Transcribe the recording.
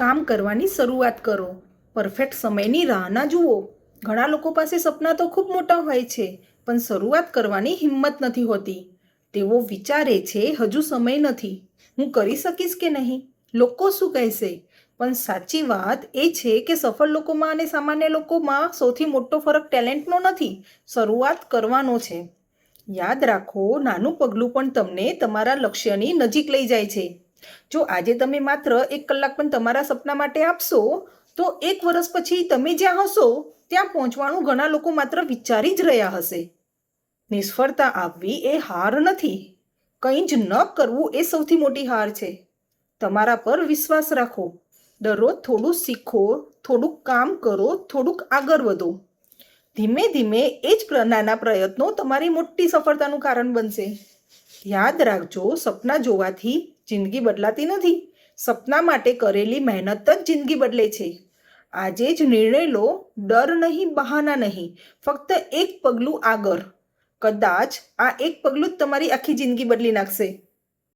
કામ કરવાની શરૂઆત કરો. પરફેક્ટ સમયની રાહ ના જુઓ. ઘણા લોકો પાસે સપના તો ખૂબ મોટા હોય છે, પણ શરૂઆત કરવાની હિંમત નથી હોતી. તેઓ વિચારે છે હજુ સમય નથી, હું કરી શકીશ કે નહીં, લોકો શું કહેશે. પણ સાચી વાત એ છે કે સફળ લોકોમાં અને સામાન્ય લોકોમાં સૌથી મોટો ફરક ટેલેન્ટનો નથી, શરૂઆત કરવાનો છે. યાદ રાખો, નાનું પગલું પણ તમને તમારા લક્ષ્યની નજીક લઈ જાય છે. જો આજે તમે માત્ર 1 કલાક પણ તમારા સપના માટે આપશો, તો 1 વર્ષ પછી તમે જ્યાં હશો ત્યાં પહોંચવાનું ઘણા લોકો માત્ર વિચારી જ રહ્યા હશે. નિષ્ફળતા આવવી એ હાર નથી, કંઈ જ ન કરવું એ સૌથી મોટી હાર છે. તમારા પર વિશ્વાસ રાખો. દરરોજ થોડું શીખો, થોડુંક કામ કરો, થોડુંક આગળ વધો. ધીમે ધીમે એ જ નાના પ્રયત્નો તમારી મોટી સફળતાનું કારણ બનશે. યાદ રાખજો, સપના જોવાથી જિંદગી બદલાતી નથી. સપના માટે કરેલી મહેનત જ જિંદગી બદલે છે. આજે જ નિર્ણય લો, ડર નહીં, બહાના નહીં, ફક્ત 1 પગલું આગળ. કદાચ આ 1 પગલું જ તમારી આખી જિંદગી બદલી નાખશે.